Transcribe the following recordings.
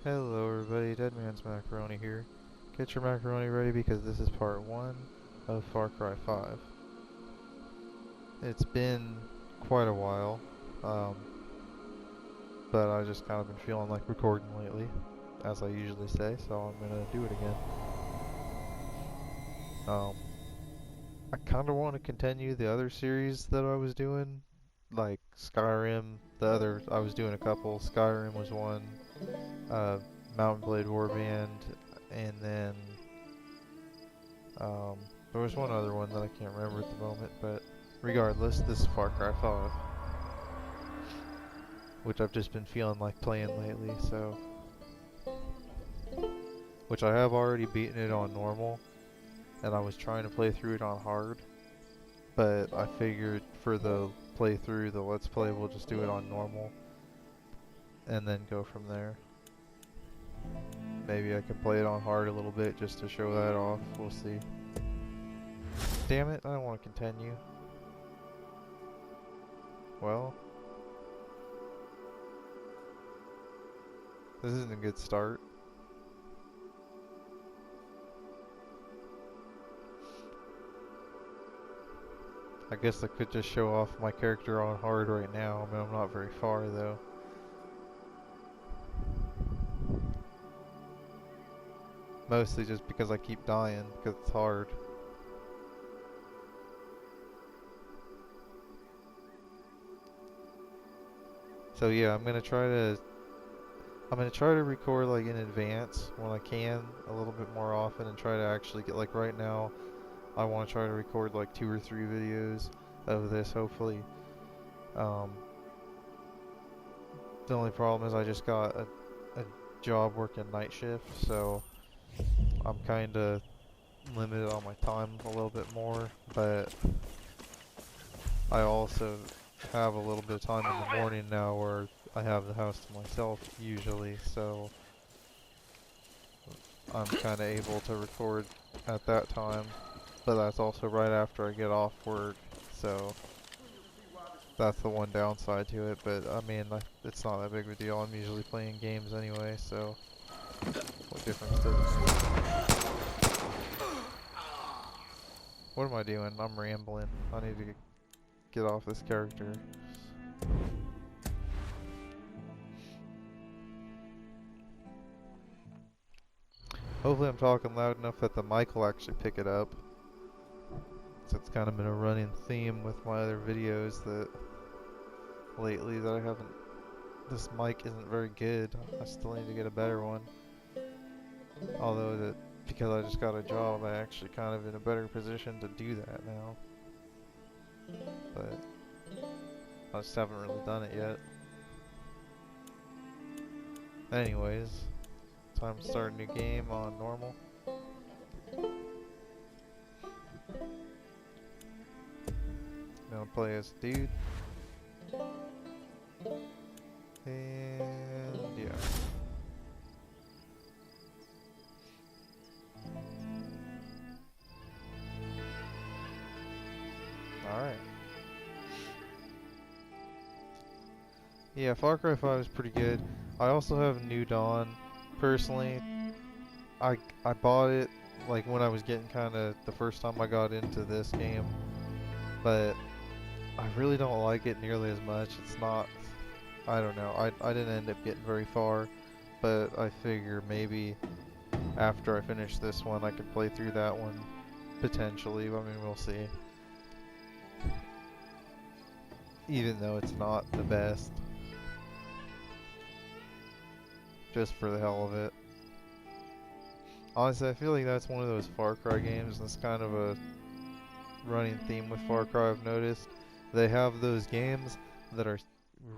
Hello everybody, Deadman's Macaroni here. Get your macaroni ready because this is part 1 of Far Cry 5. It's been quite a while, um, but I just kind of been feeling like recording lately, as I usually say, so I'm gonna do it again. Um, I kinda want to continue the other series that I was doing, like Skyrim, I was doing a couple. Skyrim was one, uh, Mountain Blade Warband, and then Um, there was one other one that I can't remember at the moment, but regardless, this is Far Cry 5, which I've just been feeling like playing lately, so... Which I have already beaten it on normal, and I was trying to play through it on hard, but I figured for the playthrough, the Let's Play, we'll just do it on normal, and then go from there. Maybe I can play it on hard a little bit just to show that off, we'll see. Damn it, I don't want to continue. Well... This isn't a good start. I guess I could just show off my character on hard right now. I mean, I'm not very far though. Mostly just because I keep dying because it's hard. So yeah, I'm gonna try to record like in advance when I can a little bit more often and try to actually get, like, right now I want to try to record like 2 or 3 videos of this hopefully. Um, the only problem is I just got a job working night shift, so I'm kinda limited on my time a little bit more, but I also have a little bit of time in the morning now where I have the house to myself usually, so I'm kinda able to record at that time, but that's also right after I get off work, so that's the one downside to it, but I mean, it's not that big of a deal. I'm usually playing games anyway, so what difference does it make? What am I doing? I'm rambling. I need to get off this character. Hopefully I'm talking loud enough that the mic will actually pick it up. So it's kind of been a running theme with my other videos that lately that I haven't... This mic isn't very good. I still need to get a better one. Although that because I just got a job, I'm actually kind of in a better position to do that now. But I just haven't really done it yet. Anyways, time to start a new game on normal. Gonna play as a dude. And yeah. Alright. Yeah, Far Cry 5 is pretty good. I also have New Dawn. Personally, I bought it like when I was getting kinda the first time I got into this game. But I really don't like it nearly as much. It's not... I don't know. I didn't end up getting very far. But I figure maybe after I finish this one I could play through that one. Potentially. I mean, we'll see. Even though it's not the best. Just for the hell of it. Honestly, I feel like that's one of those Far Cry games, and it's kind of a running theme with Far Cry I've noticed. They have those games that are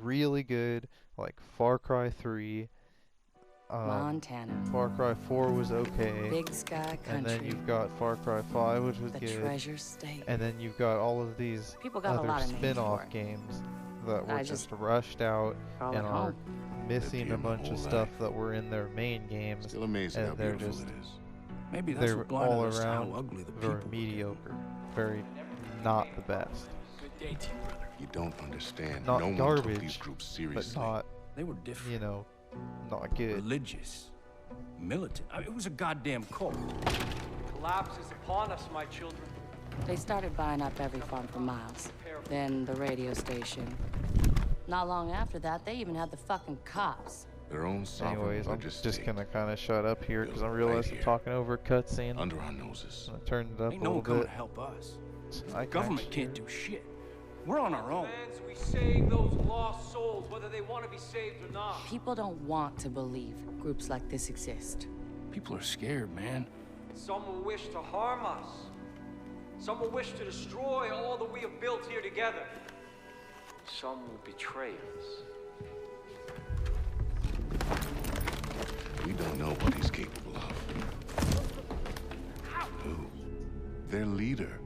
really good, like Far Cry 3, Montana. Far Cry 4 was okay, Big Sky Country. and then you've got Far Cry 5, which was the good, Treasure State. and then you've got all of these People got a other lot of names spin-off for it. games that were I just just rushed out call and it are home. missing a bunch of stuff that were in their main games, Still amazing how and they're beautiful just... it is. Maybe that's They're what blinded all us to how around ugly the very people were. mediocre, very not the best. Good day to you, brother. You don't understand. Not no one took these garbage, groups but seriously. not, They were different. you know, not good. Religious, militant. I mean, it was a goddamn cult. Collapse is upon us, my children. They started buying up every farm for miles. Then the radio station. Not long after that, they even had the fucking cops. Their own sovereign Anyways, I'm religious just state. gonna kind of shut up here because I Right realized I'm here. talking over a cutscene. Under our noses. I turned it up Ain't a no little one coming bit. to help us. I Government can't do shit. We're on our own. Lands, we save those lost souls, whether they want to be saved or not. People don't want to believe groups like this exist. People are scared, man. Some will wish to harm us. Some will wish to destroy all that we have built here together. Some will betray us. We don't know what he's capable of. Who? Their leader.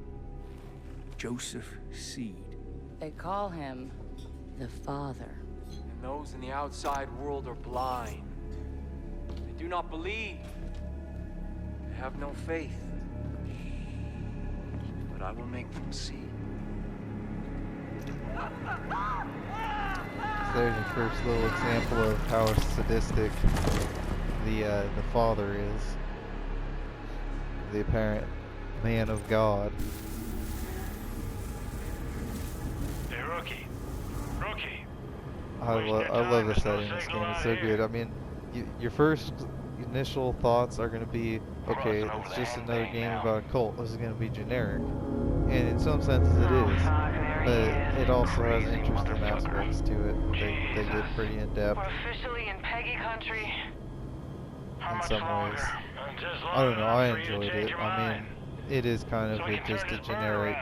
Joseph Seed. They call him the Father. And those in the outside world are blind. They do not believe. They have no faith. But I will make them see. There's your first little example of how sadistic the father is. The apparent man of God. Hey, rookie. Rookie. I love the setting in this game. It's so good. I mean, your first initial thoughts are going to be, okay, it's just another game about a cult. This is going to be generic. And in some senses it is. But it also has interesting aspects to it. They get pretty in-depth We're officially in Peggy country. in some ways. I don't know, I enjoyed it. I mean, it is kind of just a generic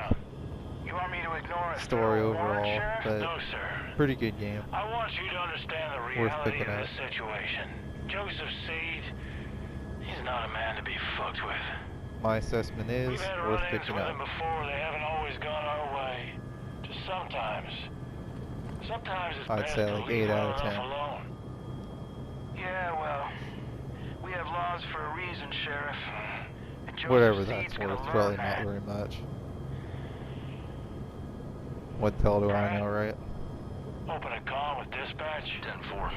You want me to ignore it? story Throw a warrant, overall, Sheriff? but No, sir. pretty good game. I want you to understand the Worth reality picking of up. the situation. Joseph Seed, he's not a man to be fucked with. My assessment is We've had worth run-ins picking with him up. before. They haven't always gone our way. Just sometimes. Sometimes it's I'd best say to like leave 8 out of well 10. enough alone. Yeah, well, we have laws for a reason, Sheriff. And Joseph Whatever Seed's that's gonna worth, learn probably that. not very much. What the hell do I know, right? Open a call with dispatch. 10-4.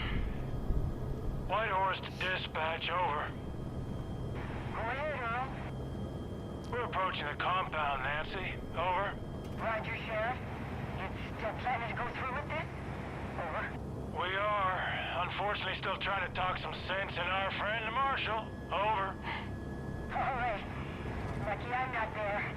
White Horse to dispatch, over. Go ahead, Earl. We're approaching the compound, Nancy. Over. Roger, Sheriff. You still planning to go through with this? Over. We are. Unfortunately, still trying to talk some sense in our friend, the Marshal. Over. All right. Lucky I'm not there.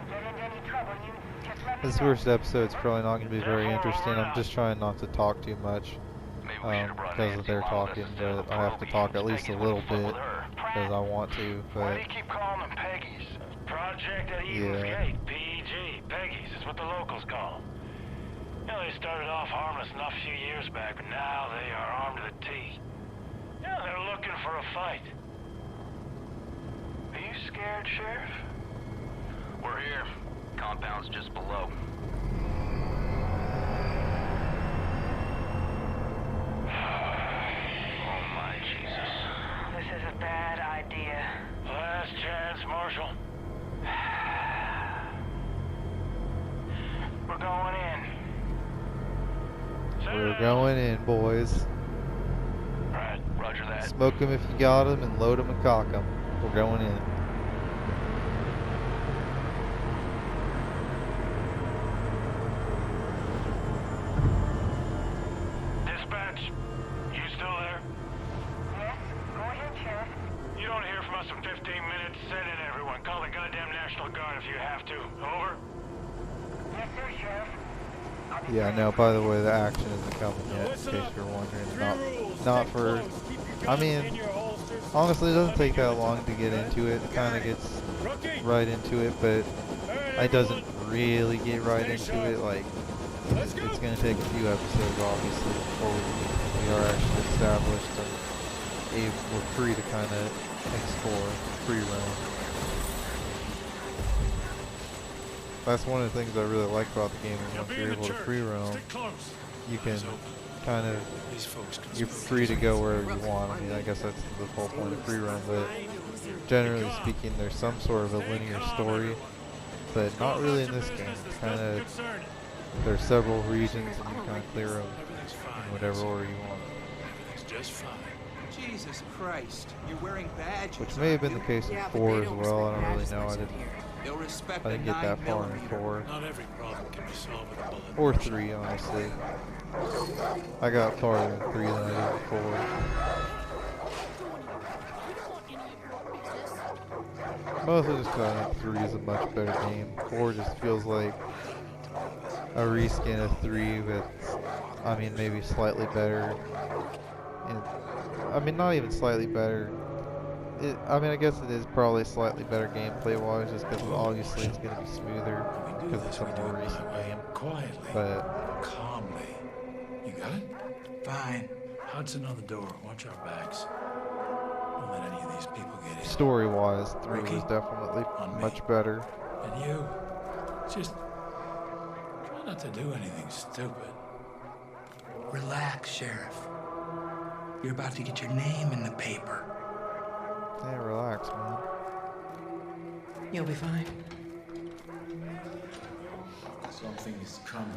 Get into any trouble, you just let me This know. first episode's probably not going to be very interesting. I'm just trying not to talk too much because of their talking, but I have to talk at least a little bit because I want to, Why but do you keep calling them Peggies? Project at Eden's Yeah. Gate, PEG. Peggies is what the locals call them. You know, they started off harmless enough a few years back, but now they are armed to the teeth. Yeah, they're looking for a fight. Are you scared, Sheriff? We're here. Compound's just below. Oh my Jesus. This is a bad idea. Last chance, Marshal. We're going in. we're going in, boys. Right. Roger that. Smoke them if you got them and load them and cock them. We're going in. Dispatch, you still there? Yes? Go ahead, Sheriff. You don't hear from us in 15 minutes. Send in everyone. Call the goddamn National Guard if you have to. Over. Yes, sir, Sheriff. I'll be Yeah, ready. no, by the way, the action isn't coming yet, in case you're wondering. Not for... I mean, honestly, it doesn't take that long to get into it. It kind of gets right into it, but it doesn't really get right into it. Like, it's going to take a few episodes, obviously, before we are actually established and we're free to kind of explore, free roam. That's one of the things I really like about the game is once you're able to free roam, you can kind of, you're free to go wherever you want. I mean, I guess that's the whole point of free roam, but generally speaking, there's some sort of a linear story, but not really in this game. It's kind of, there's several regions and you kind of clear them in whatever order you want. just fine. Jesus Christ, you're wearing badges. Which may have been the case in 4 as well. I don't really know. They'll respect I didn't get that far in 4. Not every problem can be solved with a bullet. Or 3, honestly. I got farther in 3 than I did in 4. Mostly just because I think 3 is a much better game. 4 just feels like a reskin of 3 with, I mean, maybe slightly better. I mean, not even slightly better. I mean, I guess it is probably slightly better gameplay-wise, just because obviously it's going to be smoother because it's a more recent game. Quietly. But Calmly. You got it? Fine. Hudson on the door. Watch our backs. Don't let any of these people get in. story-wise, 3 was definitely much better. And you, just try not to do anything stupid. Relax, Sheriff. You're about to get your name in the paper. Yeah, relax, man. You'll be fine. Something is coming.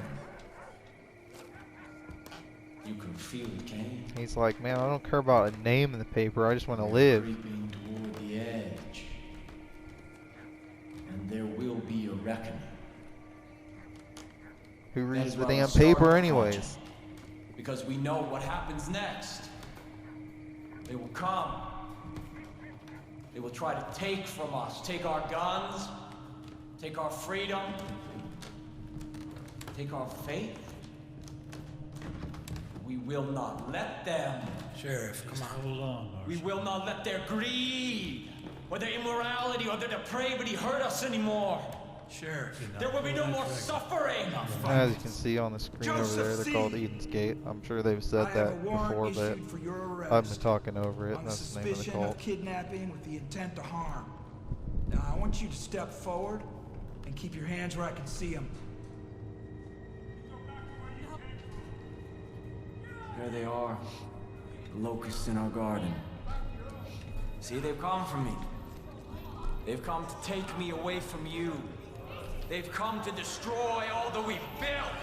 You can feel it, can't you? He's like, man, I don't care about a name in the paper. I just want to live. Creeping toward the edge. And there will be a reckoning. Who reads That's the why we're damn starting paper the anyways? project. Because we know what happens next. They will come. They will try to take from us. Take our guns. Take our freedom. Take our faith. We will not let them. Sheriff, come on. Hold on, We will not let their greed, or their immorality, or their depravity hurt us anymore. Sheriff. There will be no more suffering. As you can see on the screen over there, they're called Eden's Gate. I'm sure they've said that before, but I've been talking over it, and that's the name of the cult. Kidnapping with the intent to harm. Now, I want you to step forward and keep your hands where I can see them. There they are, the locusts in our garden. See, they've come for me. They've come to take me away from you. They've come to destroy all that we've built.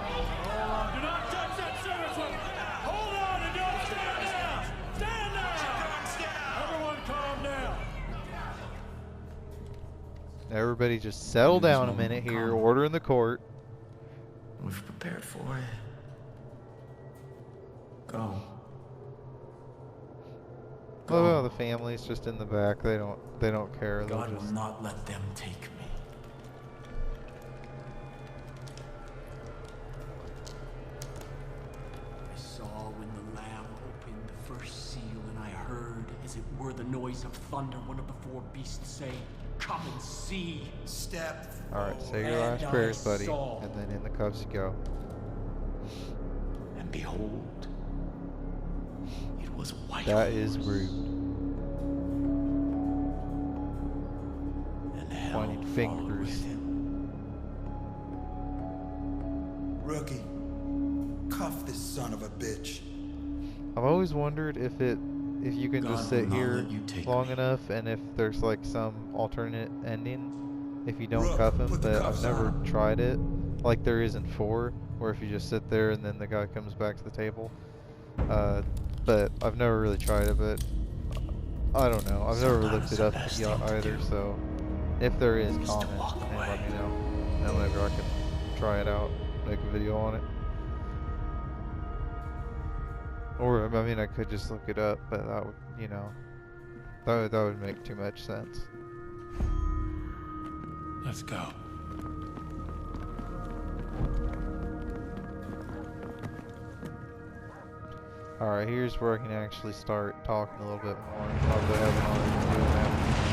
Hold on. Do not touch that service weapon. Hold on and don't stand down. Stand down. Everyone calm down. Everybody just settle down a minute here. Order in the court. We've prepared for it. Go. Oh, the family's just in the back. They don't care. They'll God will just not let them take me. I saw when the Lamb opened the first seal, and I heard, as it were the noise of thunder, one of the four beasts say, "Come and see." Step. Alright, say your last And prayers, I buddy. saw. And then in the cuffs you go. And behold, it was white. That is rude. And hell Pointing followed fingers. with him. Rookie, cuff this son of a bitch. I've always wondered if you can just God sit will not here let you take long me. enough, and if there's like some alternate ending if you don't Rook, cuff him, put the but I've cuffs never on. tried it like there is in 4, where if you just sit there and then the guy comes back to the table. But I've never really tried it, but I don't know. I've never looked it up either, so if there is, comment and let me know. And whenever I can try it out, make a video on it. Or, I mean, I could just look it up, but that would, you know, that would make too much sense. Let's go. Alright, here's where I can actually start talking a little bit more. Probably haven't already been doing that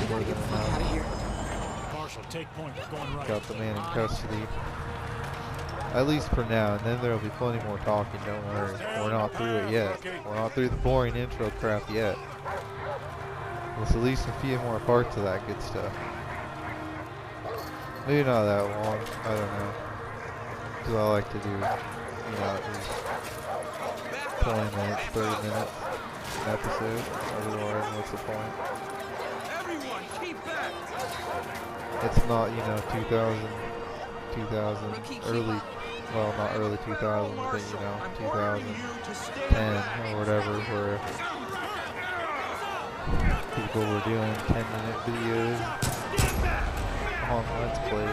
more than enough. Marshal, take point. We're going right. Got the man in custody. At least for now, and then there'll be plenty more talking, don't worry. We're not through it yet. We're not through the boring intro crap yet. There's at least a few more parts of that good stuff. Maybe not that long, I don't know. Because I like to do, you know, at least 20 minutes, 30 minutes an episode. Otherwise, what's the point? Everyone, keep back! It's not, you know, 2000 early well, not early 2000s, but you know, 2010 or whatever, where people were doing 10-minute videos on Let's Play.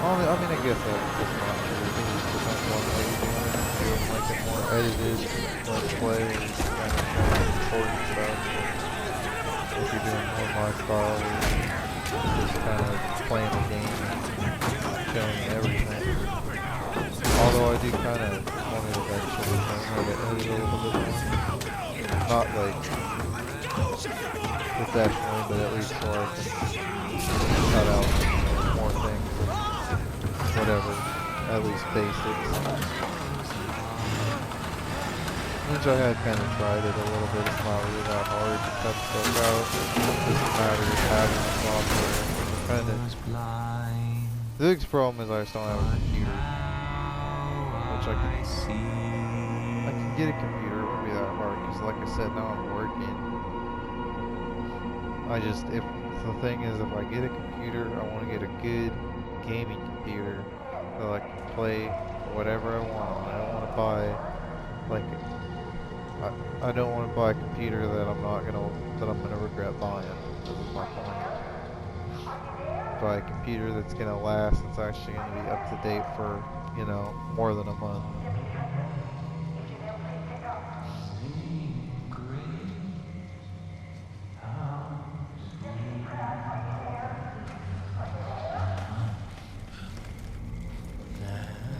I mean, I guess that's not true. It just depends on what you're doing. Like a more edited Let's Play, where you can kind of record stuff. If you're doing more my style, where you're just kind of playing the game and showing everything. Although I do kind of want to eventually learn how to edit a little bit more. Not like professionally, but at least so I can cut out more things and whatever, at least basics. Which I had kind of tried it a little bit. It's not really that hard to cut stuff out. It's just a matter of having the software. Kind of. The biggest problem is I just don't have a computer. Which I can get a computer. It wouldn't be that hard because, like I said, now I'm working. If the thing is, if I get a computer, I want to get a good gaming computer that I can play whatever I want. I don't want to buy like. I don't want to buy a computer that I'm gonna regret buying. This is my point. Buy a computer that's gonna last. That's actually gonna be up to date for, you know, more than a month.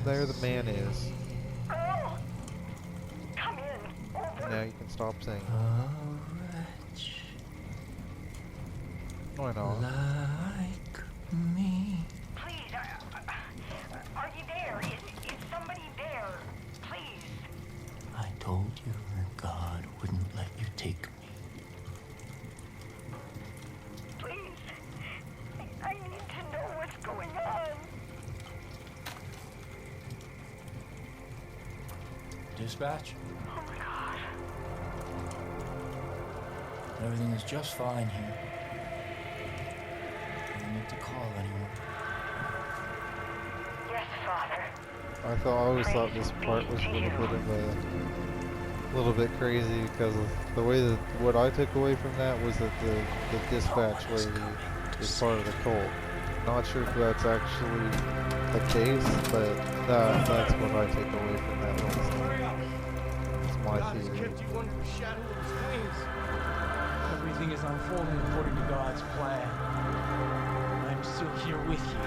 There the man is. Now you can stop singing. Why not? Like me. Please, are you there? Is somebody there? Please. I told you that God wouldn't let you take me. Please. I need to know what's going on. Dispatch? Oh my God. Everything is just fine here. You need to call anyone. Yes, Father. I always thought this part was a little bit crazy because of the way that what I took away from that was that the dispatch lady is part of the cult. Not sure if that's actually the case, but that's what I take away from that one. It's my theory. Everything is unfolding according to God's plan. I'm still here with you.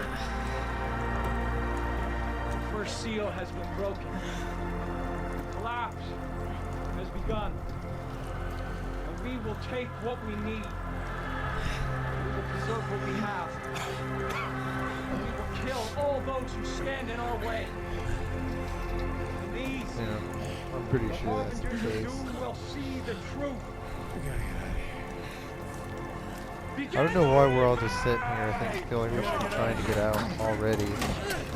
The first seal has been broken. The collapse has begun. And we will take what we need. We will preserve what we have. And we will kill all those who stand in our way. And these, yeah, I'm pretty sure that's the case. You will see the truth. I don't know why we're all just sitting here. I feel like we should be trying to get out already,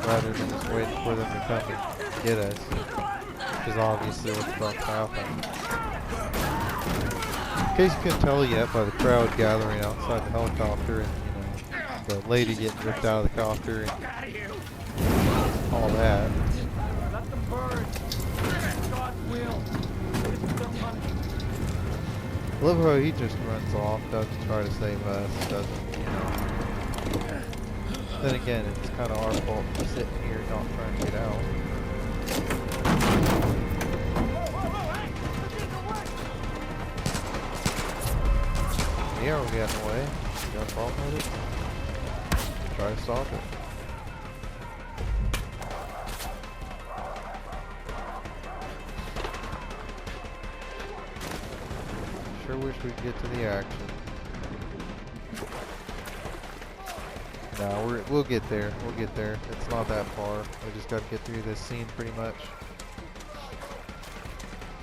rather than just waiting for them to come and get us. Which is obviously what's about to happen. In case you couldn't tell yet by the crowd gathering outside the helicopter and, you know, the lady getting ripped out of the copter and all that. Let them burn. God's will. This is their punishment. I love how he just runs off, doesn't try to save us, doesn't, you know. Then again, it's kind of our fault for sitting here not trying to get out. Yeah, we're getting away. You got a problem with it? Try to stop it. Sure wish we could get to the action. No, we'll get there. We'll get there. It's not that far. We just got to get through this scene pretty much.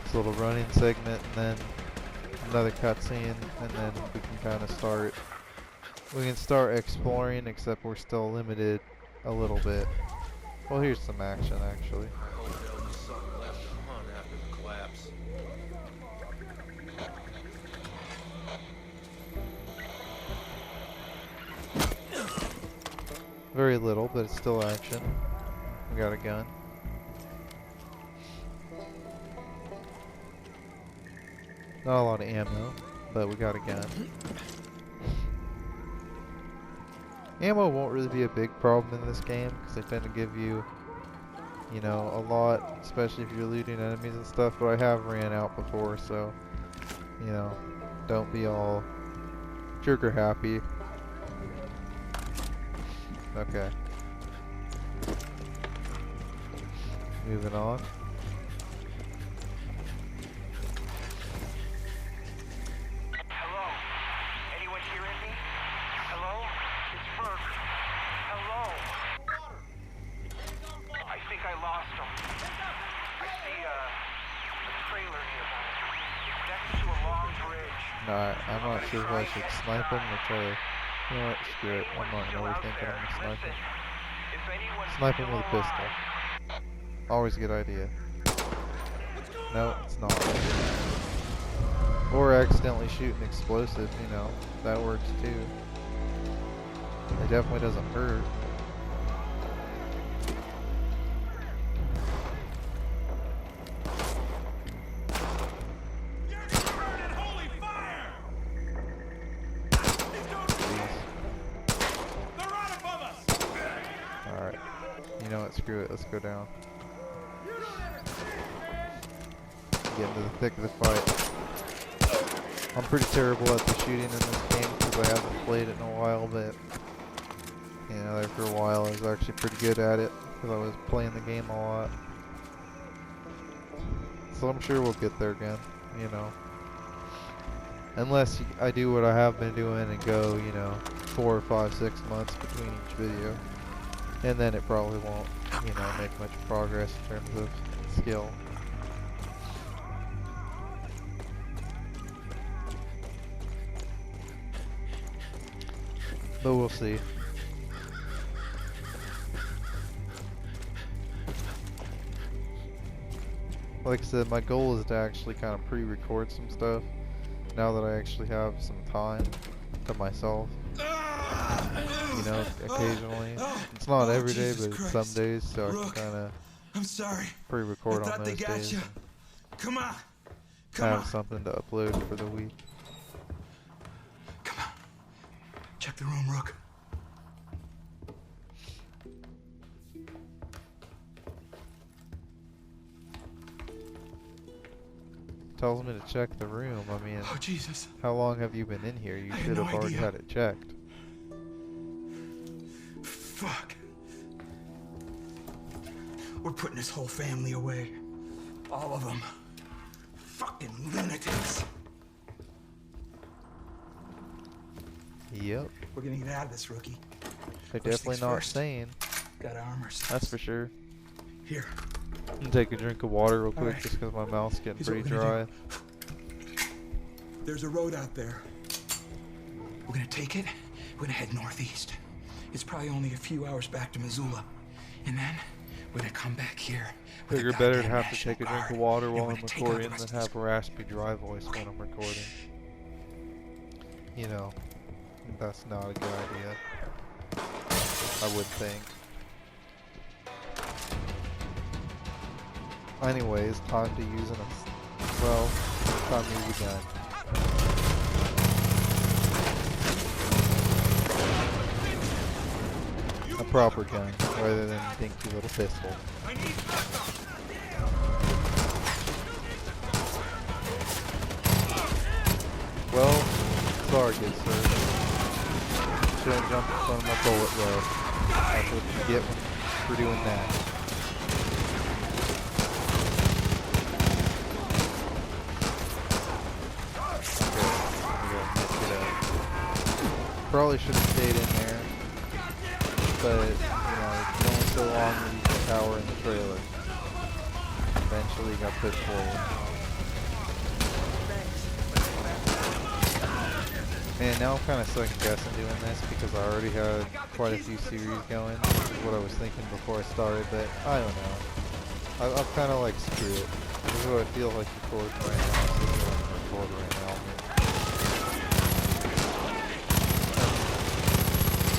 This little running segment, and then another cutscene, and then we can kind of start. We can start exploring, except we're still limited a little bit. Well, here's some action actually. Very little, but it's still action. We got a gun. Not a lot of ammo, but we got a gun. Ammo won't really be a big problem in this game because they tend to give you, you know, a lot, especially if you're looting enemies and stuff, but I have ran out before, so, you know, don't be all trigger happy. Okay. Moving on. Hello? Anyone hearing me? Hello? It's Burke. Hello? I think I lost him. I see a trailer nearby. It's next to a long bridge. No, I'm not sure if I should snipe him or try to... You know what? Screw it. I'm not gonna overthink it. I'm gonna snipe him. Snipe him with a pistol. Always a good idea. No, it's not. Or accidentally shoot an explosive, you know. That works too. It definitely doesn't hurt. Alright. You know what? Screw it. Let's go down. Get into the thick of the fight. I'm pretty terrible at the shooting in this game because I haven't played it in a while, but you know, there for a while I was actually pretty good at it because I was playing the game a lot. So I'm sure we'll get there again, you know. Unless I do what I have been doing and go, you know, 4 or 5, 6 months between each video. And then it probably won't, you know, make much progress in terms of skill. But we'll see. Like I said, my goal is to actually kind of pre-record some stuff now that I actually have some time to myself. You know, occasionally. It's not every day, but it's some days, so I can kind of pre-record on those days. Come on. Have something to upload for the week. Check the room, Rook. Tells me to check the room. I mean, oh Jesus! How long have you been in here? You should have already had it checked. Fuck. We're putting this whole family away. All of them. Fucking lunatics. Yep. We're gonna get out of this, Rookie. They're definitely not sane. Gotta arm ourselves. That's for sure. Here. I'm gonna take a drink of water real quick just because my mouth's getting pretty dry. There's a road out there. We're gonna take it. We're gonna head northeast. It's probably only a few hours back to Missoula. And then we're gonna come back here. Figure better to have to take a drink of water while I'm recording than have a raspy dry voice when I'm recording. You know, that's not a good idea. I would think. Anyways, time to use an time to use a gun. A proper gun, rather than a dinky little pistol. Well, sorry good sir. Shouldn't jump in front of my bullet road. That's what you get for doing that. Probably should have stayed in there, but you know, it's only so long that you can power in the trailer. Eventually got put forward. Man, now I'm kind of second guessing doing this because I already had quite a few series going, which is what I was thinking before I started, but I don't know. I'm kind of like, screw it. This is what I feel like recording right now. This is what I'm recording right now.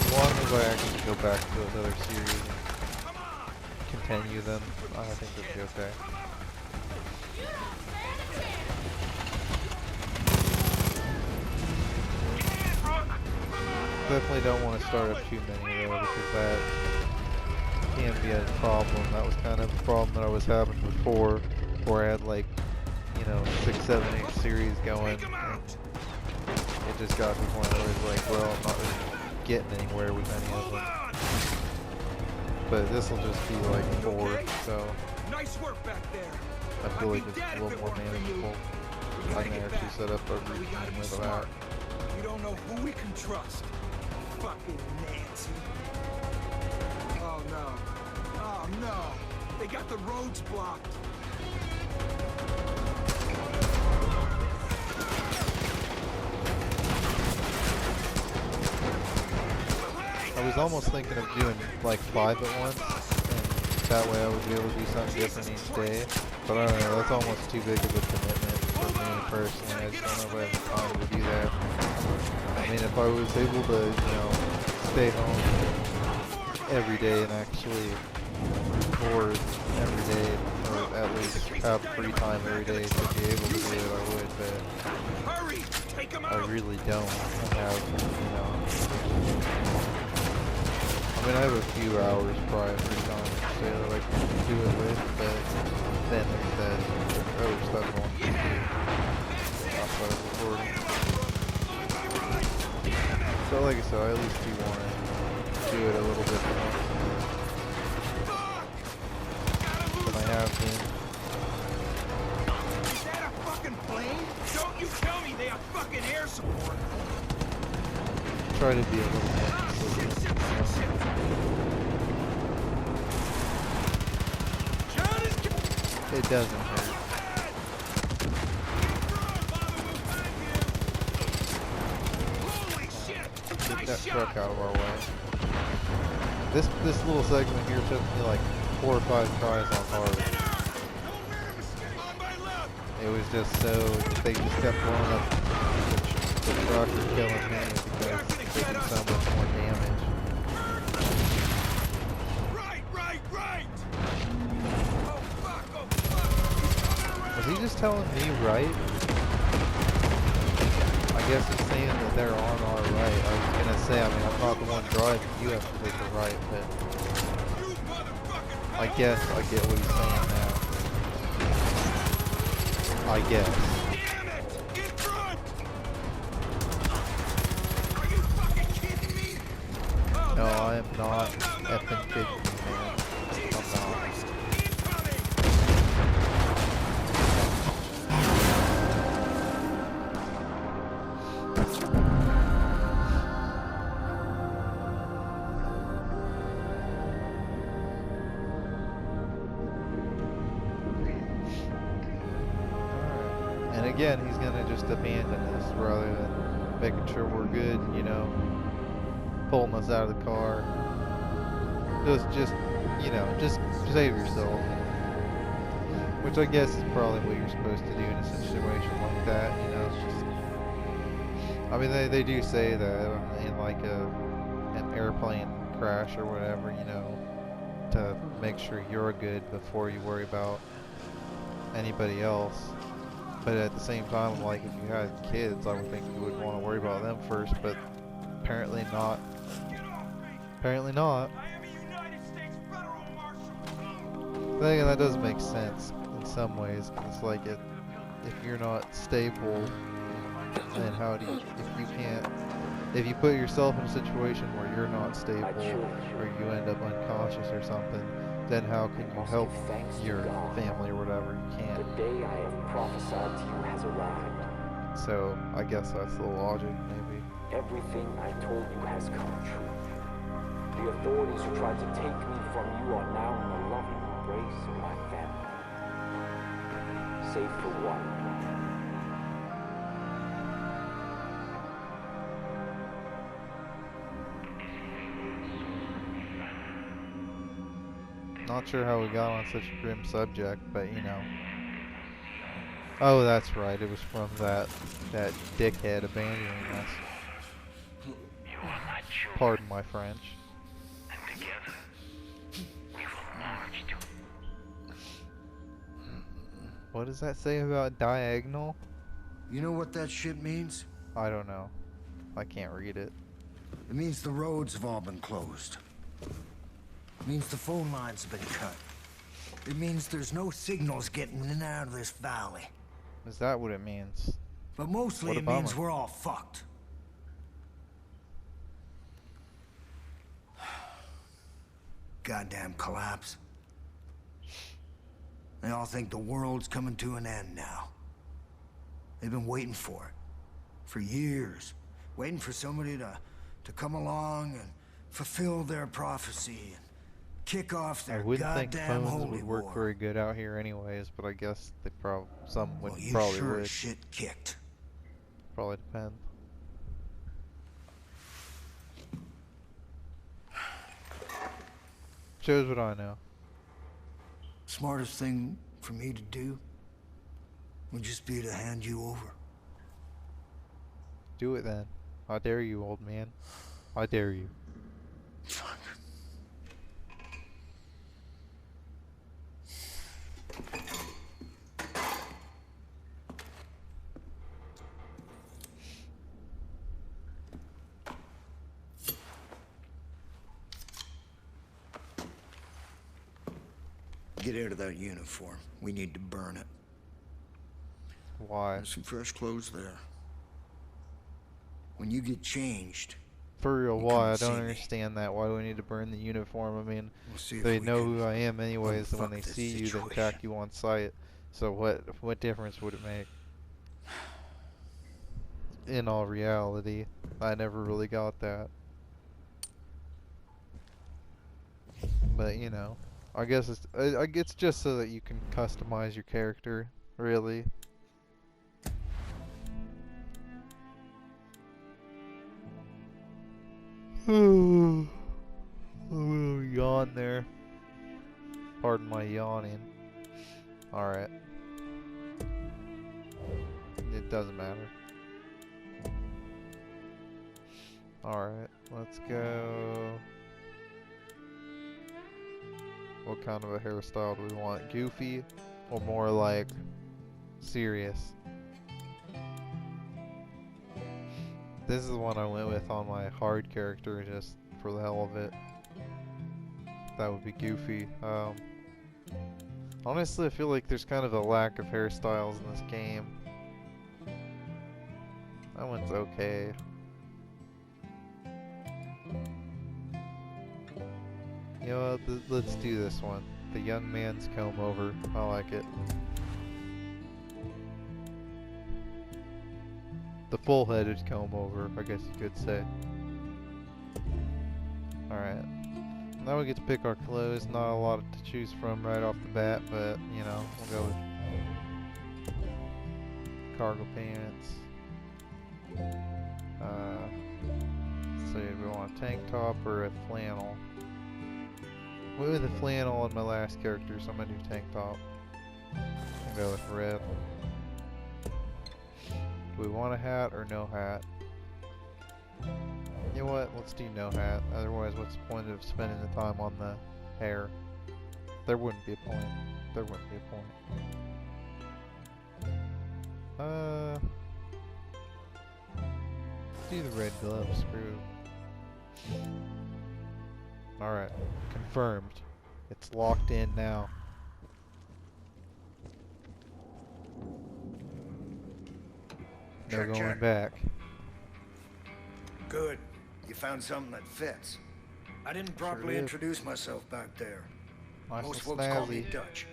as long as I actually go back to those other series and continue them, I think it'll be okay. Definitely don't want to start up too many though, because that can be a problem. That was kind of a problem that I was having before, where I had like, you know, 6, 7, 8 series going. And it just got to the point where I was like, well, I'm not really getting anywhere with any of them. But this will just be like 4, so Nice work back there. I feel like it's a little more manageable. I can actually set up a routine with that. We don't know who we can trust. Fucking Nancy. Oh no. Oh no. They got the roads blocked. I was almost thinking of doing like 5 at once, and that way I would be able to do something different each day. But I don't know, that's almost too big of a commitment for me personally. I just don't know if I have the time to do that. I mean, if I was able to, you know, stay home every day and actually record every day, or at least have free time every day to be able to do it, I would, but I really don't have, you know. I mean, I have a few hours prior free time each day that I can do it with, but then there's other stuff I want to do outside of recording. So like I said, I at least do want to do it a little bit more than I have been. Is that a fucking plane? Don't you tell me they have fucking air support. Try to be a little more consistent. It doesn't hurt. Get that truck out of our way. This little segment here took me like 4 or 5 tries on hard. It was just so they just kept blowing up the truck or killing me because they did so much more damage. Was he just telling me right? I guess he's saying that they're on our right. I was gonna say, I mean, I'm not the one driving. You have to take the right, but I guess I get what he's saying now. I guess. No, I am not effing kidding you, man. I'm not. And again, he's gonna just abandon us rather than making sure we're good, you know, pulling us out of the car. Just, you know, just save yourself. Which I guess is probably what you're supposed to do in a situation like that, you know. It's just, I mean, they do say that in like an airplane crash or whatever, you know, to make sure you're good before you worry about anybody else. But at the same time, like, if you had kids, I would think you would want to worry about them first, but apparently not. Apparently not. Then again, that does make sense in some ways. It's like if you're not stable, then how do you, if you put yourself in a situation where you're not stable, or you end up unconscious or something, then how can you help your family or whatever? You can't. The day I have prophesied to you has arrived. So I guess that's the logic, maybe. Everything I told you has come true. The authorities who tried to take me from you are now in the loving embrace of my family. Save for one. Not sure how we got on such a grim subject, but you know. Oh, that's right. It was from that dickhead abandoning us. You are my children. Pardon my French. And together, we will march to... What does that say about diagonal? You know what that shit means? I don't know. I can't read it. It means the roads have all been closed. It means the phone lines have been cut. It means there's no signals getting in and out of this valley. Is that what it means? But mostly What a it means bummer. we're all fucked. Goddamn collapse. They all think the world's coming to an end now. They've been waiting for it. For years. Waiting for somebody to come along and fulfill their prophecy and kick off I their wouldn't think goddamn phones holy would work war. very good out here anyways, but I guess they some would Well, you probably sure would. as shit kicked. Probably depend. Shows what I know. Smartest thing for me to do would just be to hand you over. Do it then. I dare you, old man. I dare you. Fuck. Get out of that uniform. We need to burn it. Why? There's some fresh clothes there. When you get changed, For real, you why? come I and don't see me. understand that. Why do we need to burn the uniform? I mean, We'll see if they we know can who I am anyways, and when they unfuck this see you, they situation. track you on sight. So what difference would it make? In all reality, I never really got that. But you know, I guess it's just so that you can customize your character, really. I'm gonna yawn there. Pardon my yawning. Alright. It doesn't matter. Alright, let's go. What kind of a hairstyle do we want? Goofy or more like serious? This is the one I went with on my hard character just for the hell of it. That would be Goofy. Honestly, I feel like there's kind of a lack of hairstyles in this game. That one's okay. You know what, let's do this one. The young man's comb over. I like it. The full-headed comb over, I guess you could say. Alright. Now we get to pick our clothes. Not a lot to choose from right off the bat, but, you know, we'll go with cargo pants. Let's see, do we want a tank top or a flannel? Went with a flannel on my last character, so I'm gonna do tank top. I'll go with red. Do we want a hat or no hat? You know what? Let's do no hat. Otherwise, what's the point of spending the time on the hair? There wouldn't be a point. There wouldn't be a point. Let's do the red glove. Screw. Alright. Confirmed. It's locked in now. No Check, going check. back. Good. You found something that fits. I didn't properly did. introduce myself back there. Nice Most and folks call me snazzy. Dutch.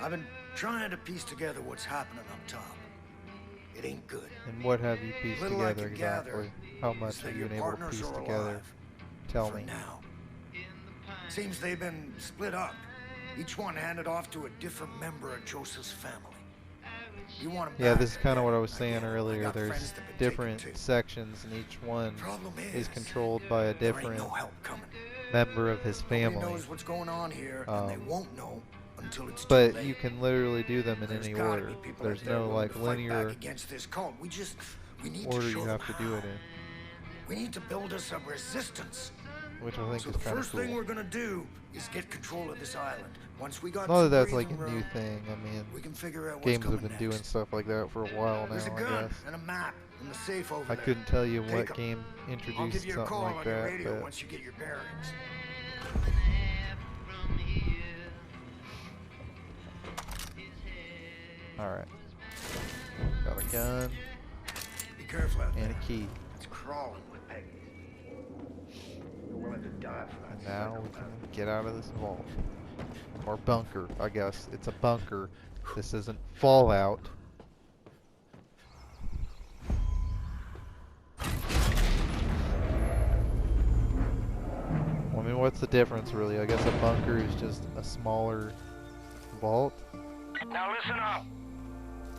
I've been trying to piece together what's happening up top. It ain't good. And what have you pieced Little I together can gather exactly? How much is that have you your been able to partners piece are together? alive. Tell For me. now. Seems they've been split up. Each one handed off to a different member of Joseph's family. You want 'em Yeah, back? this is kind of what I was I saying get it. I earlier. got There's friends that been taken different too. sections, and each one Problem is is, controlled by a there ain't different no help coming. member of his Nobody family. knows what's going on here, and they Um, won't know until it's too But late. you can literally do them in There's any gotta order. be people There's out there no willing like to fight back linear against this cult. We need order to show you them have to do how. it in. We need to build us a resistance. Which I think So is the kind of first cool. thing we're gonna do is get control of this island. Once we got Not that some that's like breathing a new room, thing. I mean, we can figure out what's games have coming been doing next. stuff like that for a while There's a now, I gun guess. and a map in the safe over I there. couldn't tell you Take what 'em. game I'll give introduced you a something call like on your that, radio but once you get your bearings. alright. Got a gun Be careful out and there. a key. It's crawling with Peggy. We're willing to die for that. And now we can get out of this vault. Or bunker, I guess. It's a bunker. This isn't Fallout. I mean, what's the difference, really? I guess a bunker is just a smaller vault. Now listen up.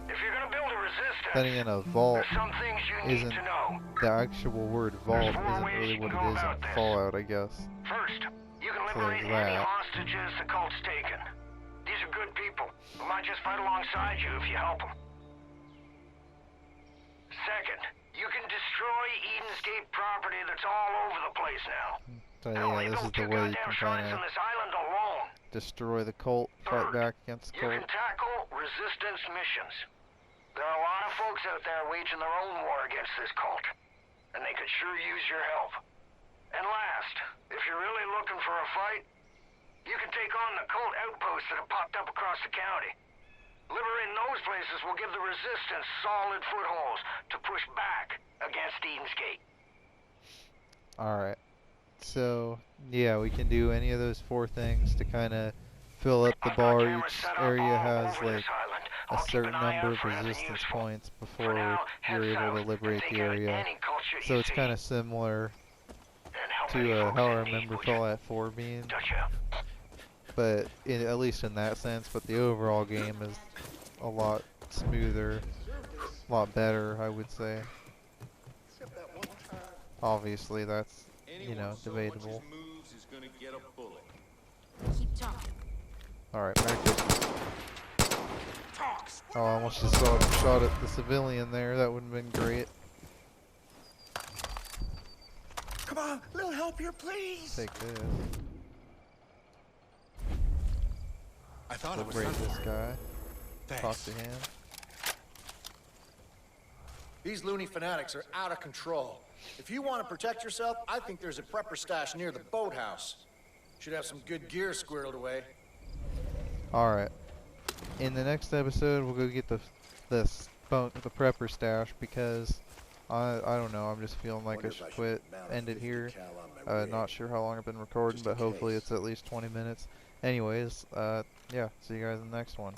If you're gonna build a resistance, Then again, a vault there's some things you need isn't to know. the actual word vault isn't really what it is in Fallout, I guess. First, you can So liberate there's any that. hostages the cult's taken. These are good people who might just fight alongside you if you help them. Second, you can destroy Eden's Gate property that's all over the place now. So yeah, this is the way you can kind of this island alone. destroy the cult, fight back against the You cult. can tackle resistance missions. There are a lot of folks out there waging their own war against this cult, and they could sure use your help. And last, if you're really looking for a fight, you can take on the cult outposts that have popped up across the county. Liberating those places will give the resistance solid footholds to push back against Eden's Gate. Alright. So, yeah, we can do any of those four things to kind of fill up the bar. Each area has like a certain number of resistance points before you're able to liberate the area. So it's kind of similar to how I remember Fallout 4 being. But at least in that sense, but the overall game is a lot smoother, a lot better, I would say. Obviously, that's, you know, debatable. Keep talking. Alright, Merry Christmas. Oh, I almost just shot at the civilian there. That would have been great. Come on, little help here, please. Take this. I thought it was Liberate this guy. Thanks. Talk to him. These loony fanatics are out of control. If you want to protect yourself, I think there's a prepper stash near the boathouse. Should have some good gear squirreled away. Alright. In the next episode, we'll go get the prepper stash because I don't know. I'm just feeling like I should quit. End it here. Not sure how long I've been recording, but hopefully it's at least 20 minutes. Anyways, yeah. See you guys in the next one.